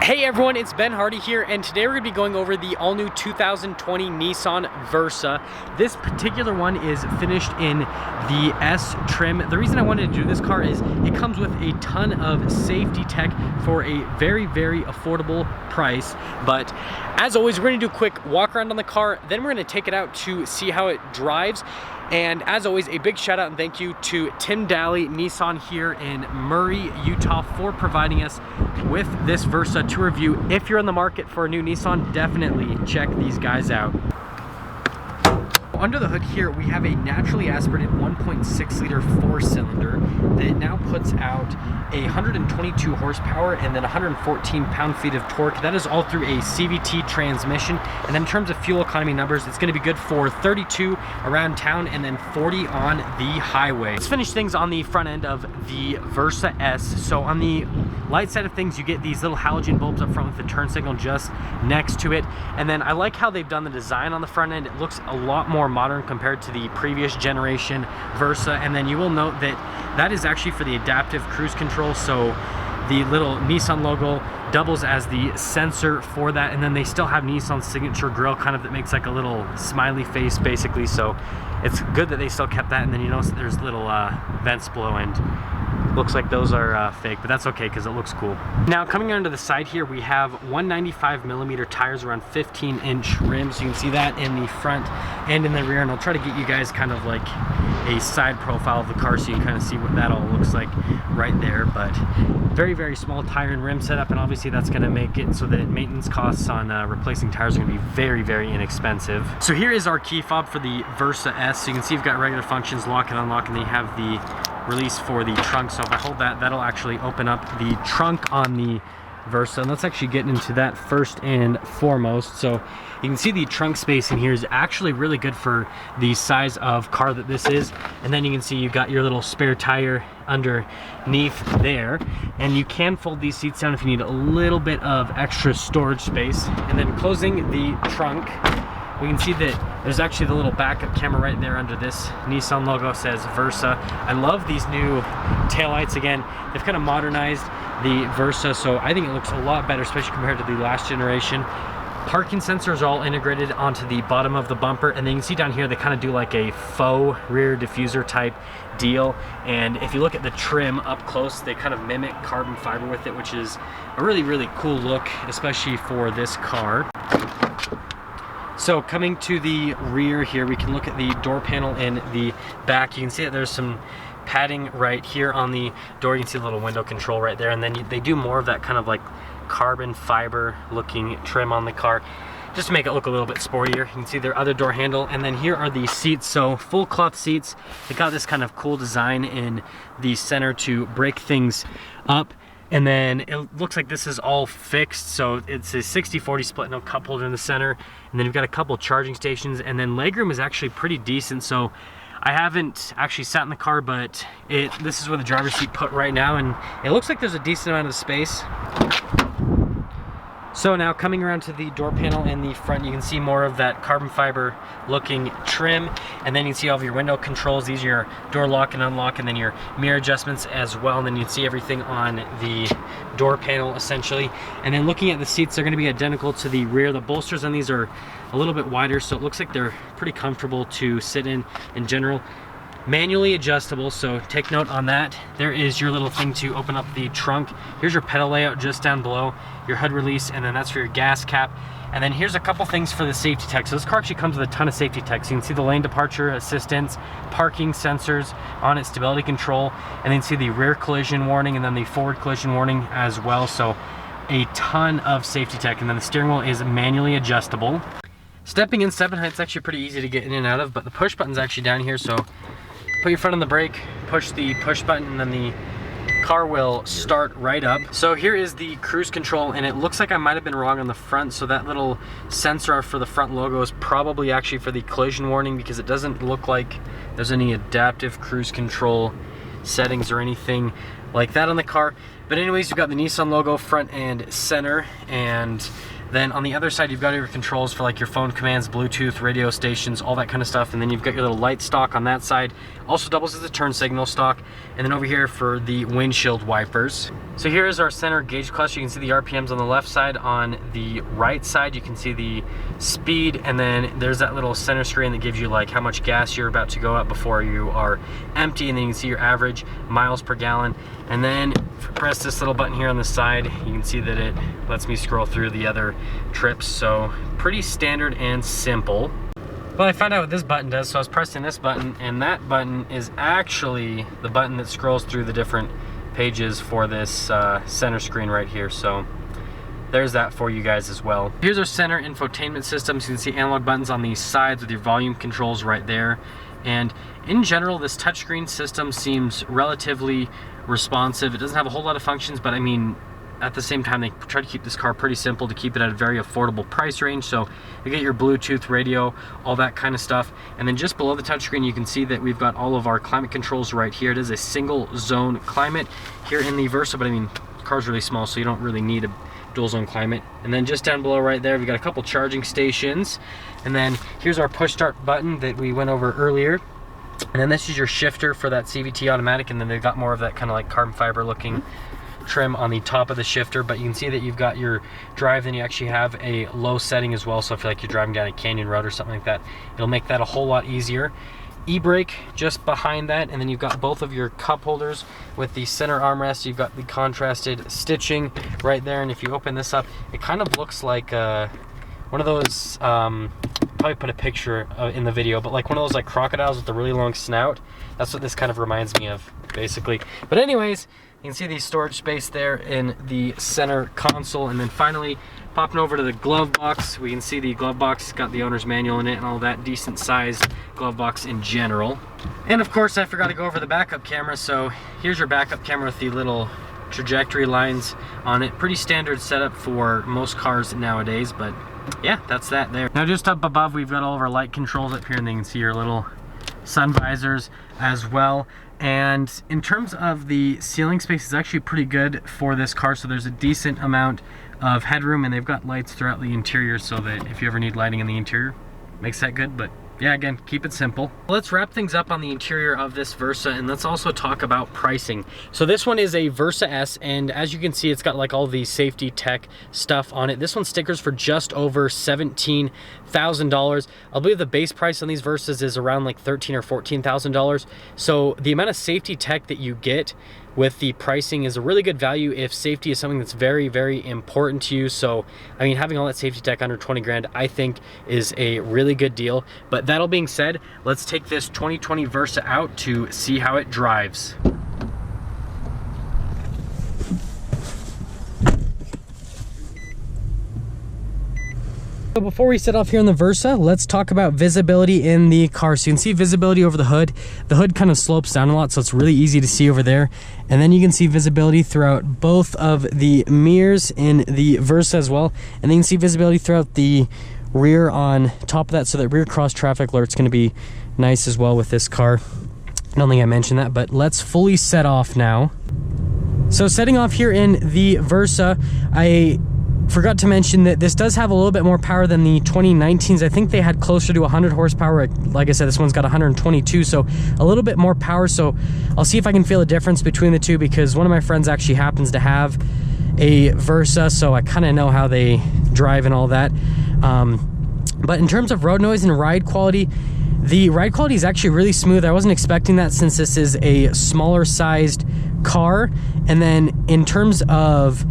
Hey everyone, it's Ben Hardy here, and today we're going to be going over the all-new 2020 Nissan Versa. This particular one is finished in the S trim. The reason I wanted to do this car is it comes with a ton of safety tech for a very, very affordable price. But as always, we're going to do a quick walk around on the car, then we're going to take it out to see how it drives. And as always, a big shout out and thank you to Tim Daly Nissan here in Murray, Utah for providing us with this Versa to review. If you're in the market for a new Nissan, definitely check these guys out. Under the hood here, we have a naturally aspirated 1.6 liter four-cylinder that now puts out 122 horsepower and then 114 pound-feet of torque. That is all through a CVT transmission. And then in terms of fuel economy numbers, it's going to be good for 32 around town and then 40 on the highway. Let's finish things on the front end of the Versa S. So on the light side of things, you get these little halogen bulbs up front with the turn signal just next to it. And then I like how they've done the design on the front end. It looks a lot more modern compared to the previous generation Versa. And then you will note that that is actually for the adaptive cruise control, so the little Nissan logo doubles as the sensor for that. And then they still have Nissan's signature grille kind of that makes like a little smiley face basically, so it's good that they still kept that. And then you notice that there's little vents below, and looks like those are fake, but that's okay because it looks cool. Now coming onto the side here, we have 195mm tires around 15-inch rims. You can see that in the front and in the rear, and I'll try to get you guys kind of like a side profile of the car so you can kind of see what that all looks like right there. But very, very small tire and rim setup, and obviously that's going to make it so that maintenance costs on replacing tires are going to be very, very inexpensive. So here is our key fob for the Versa S. So you can see you've got regular functions, lock and unlock, and then you have the release for the trunk. So if I hold that, that'll actually open up the trunk on the Versa. And let's actually get into that first and foremost. So you can see the trunk space in here is actually really good for the size of car that this is. And then you can see you've got your little spare tire underneath there, and you can fold these seats down if you need a little bit of extra storage space. And then closing the trunk, we can see that there's actually the little backup camera right there under this Nissan logo, says Versa. I love these new taillights. Again, they've kind of modernized the Versa, so I think it looks a lot better, especially compared to the last generation. Parking sensors are all integrated onto the bottom of the bumper, and then you can see down here they kind of do like a faux rear diffuser type deal. And if you look at the trim up close, they kind of mimic carbon fiber with it, which is a really, really cool look, especially for this car. So coming to the rear here, we can look at the door panel in the back. You can see that there's some padding right here on the door. You can see the little window control right there, and then they do more of that kind of like carbon fiber looking trim on the car just to make it look a little bit sportier. You can see their other door handle, and then here are the seats. So full cloth seats. They got this kind of cool design in the center to break things up. And then it looks like this is all fixed, so it's a 60-40 split, no cup holder in the center. And then you've got a couple charging stations, and then legroom is actually pretty decent. So I haven't actually sat in the car, but this is where the driver's seat put right now, and it looks like there's a decent amount of space. So now coming around to the door panel in the front, you can see more of that carbon fiber looking trim, and then you can see all of your window controls. These are your door lock and unlock, and then your mirror adjustments as well. And then you can see everything on the door panel essentially. And then looking at the seats, they're going to be identical to the rear. The bolsters on these are a little bit wider, so it looks like they're pretty comfortable to sit in general. Manually adjustable, so take note on that. There is your little thing to open up the trunk. Here's your pedal layout just down below, your HUD release, and then that's for your gas cap. And then here's a couple things for the safety tech. So this car actually comes with a ton of safety tech. So you can see the lane departure assistance, parking sensors on its stability control, and then you can see the rear collision warning and then the forward collision warning as well. So a ton of safety tech. And then the steering wheel is manually adjustable. Stepping in 7 height is actually pretty easy to get in and out of, but the push button's actually down here, so put your foot on the brake, push the push button, and then the car will start right up. So here is the cruise control, and it looks like I might have been wrong on the front. So that little sensor for the front logo is probably actually for the collision warning, because it doesn't look like there's any adaptive cruise control settings or anything like that on the car. But anyways, you've got the Nissan logo front and center, and Then on the other side, you've got your controls for like your phone commands, Bluetooth, radio stations, all that kind of stuff. And then you've got your little light stock on that side. Also doubles as a turn signal stock. And then over here for the windshield wipers. So here is our center gauge cluster. You can see the RPMs on the left side. On the right side, you can see the speed. And then there's that little center screen that gives you like how much gas you're about to go up before you are empty. And then you can see your average miles per gallon. And then if you press this little button here on the side, you can see that it lets me scroll through the other trips. So pretty standard and simple. Well, I found out what this button does. So I was pressing this button, and that button is actually the button that scrolls through the different pages for this center screen right here. So there's that for you guys as well. Here's our center infotainment system. So you can see analog buttons on the sides with your volume controls right there. And in general, this touchscreen system seems relatively responsive. It doesn't have a whole lot of functions, but I mean, at the same time, they try to keep this car pretty simple to keep it at a very affordable price range. So you get your Bluetooth, radio, all that kind of stuff. And then just below the touchscreen, you can see that we've got all of our climate controls right here. It is a single zone climate here in the Versa, but I mean, the car's really small, so you don't really need a dual zone climate. And then just down below right there, we've got a couple charging stations. And then here's our push start button that we went over earlier. And then this is your shifter for that CVT automatic. And then they've got more of that kind of like carbon fiber looking trim on the top of the shifter. But you can see that you've got your drive, then you actually have a low setting as well. So if like you're driving down a canyon road or something like that, it'll make that a whole lot easier. E-brake just behind that, and then you've got both of your cup holders with the center armrest. You've got the contrasted stitching right there, and if you open this up, it kind of looks like one of those, probably put a picture in the video, but like one of those like crocodiles with the really long snout. That's what this kind of reminds me of, basically. But anyways, you can see the storage space there in the center console. And then finally, popping over to the glove box, we can see the glove box got the owner's manual in it and all that, decent sized glove box in general. And of course, I forgot to go over the backup camera. So here's your backup camera with the little trajectory lines on it. Pretty standard setup for most cars nowadays, but yeah, that's that there. Now just up above, we've got all of our light controls up here, and then you can see your little sun visors as well. And in terms of the ceiling space, it's actually pretty good for this car. So there's a decent amount of headroom, and they've got lights throughout the interior so that if you ever need lighting in the interior, makes that good. But yeah, again, keep it simple. Let's wrap things up on the interior of this Versa, and let's also talk about pricing. So this one is a Versa S, and as you can see, it's got like all the safety tech stuff on it. This one stickers for just over $17,000. I believe the base price on these Versas is around like $13,000 or $14,000. So the amount of safety tech that you get with the pricing is a really good value if safety is something that's very, very important to you. So, I mean, having all that safety tech under 20 grand, I think is a really good deal. But that all being said, let's take this 2020 Versa out to see how it drives. So before we set off here in the Versa, let's talk about visibility in the car. So you can see visibility over the hood. The hood kind of slopes down a lot, so it's really easy to see over there. And then you can see visibility throughout both of the mirrors in the Versa as well. And then you can see visibility throughout the rear on top of that, so that rear cross traffic alert's going to be nice as well with this car. I don't think I mentioned that, but let's fully set off now. So setting off here in the Versa, I forgot to mention that this does have a little bit more power than the 2019s. I think they had closer to 100 horsepower. Like I said, this one's got 122, so a little bit more power. So I'll see if I can feel a difference between the two, because one of my friends actually happens to have a Versa, so I kind of know how they drive and all that. But in terms of road noise and ride quality, the ride quality is actually really smooth. I wasn't expecting that since this is a smaller sized car. And then in terms of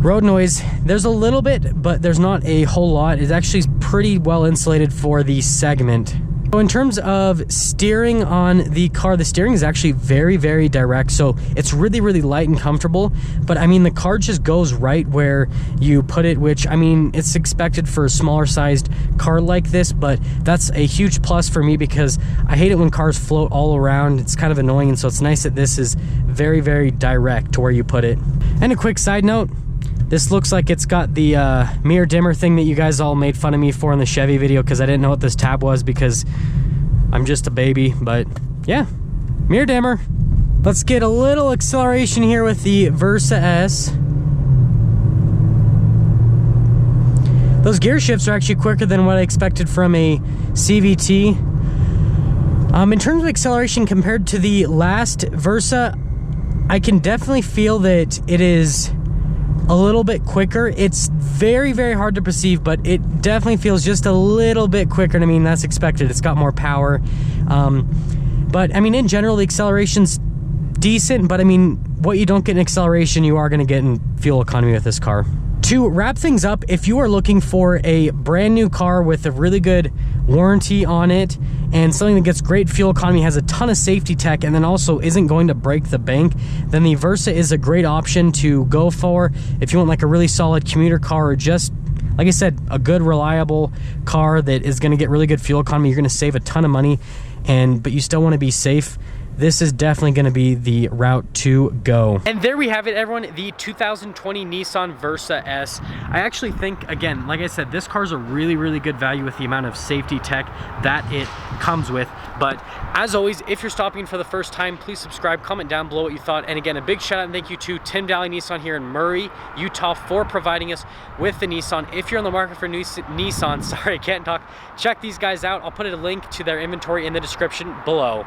road noise, there's a little bit, but there's not a whole lot. It's actually pretty well insulated for the segment. So in terms of steering on the car, the steering is actually very, very direct. So it's really, really light and comfortable. But I mean, the car just goes right where you put it, which I mean, it's expected for a smaller sized car like this, but that's a huge plus for me because I hate it when cars float all around. It's kind of annoying. And so it's nice that this is very, very direct to where you put it. And a quick side note, this looks like it's got the mirror dimmer thing that you guys all made fun of me for in the Chevy video, because I didn't know what this tab was because I'm just a baby. But yeah, mirror dimmer. Let's get a little acceleration here with the Versa S. Those gear shifts are actually quicker than what I expected from a CVT. In terms of acceleration compared to the last Versa, I can definitely feel that it is a little bit quicker. It's very, very hard to perceive, but it definitely feels just a little bit quicker. And I mean, that's expected. It's got more power. But I mean, in general, the acceleration's decent, but I mean, what you don't get in acceleration, you are going to get in fuel economy with this car. To wrap things up, if you are looking for a brand new car with a really good warranty on it and something that gets great fuel economy, has a ton of safety tech, and then also isn't going to break the bank, then the Versa is a great option to go for if you want like a really solid commuter car, or just, like I said, a good reliable car that is going to get really good fuel economy. You're going to save a ton of money, but you still want to be safe. This is definitely going to be the route to go. And there we have it, everyone, the 2020 Nissan Versa S. I actually think, again, like I said, this car is a really, really good value with the amount of safety tech that it comes with. But as always, if you're stopping for the first time, please subscribe, comment down below what you thought. And again, a big shout out and thank you to Tim Daly Nissan here in Murray, Utah, for providing us with the Nissan. If you're on the market for new Nissan, sorry, I can't talk, check these guys out. I'll put a link to their inventory in the description below.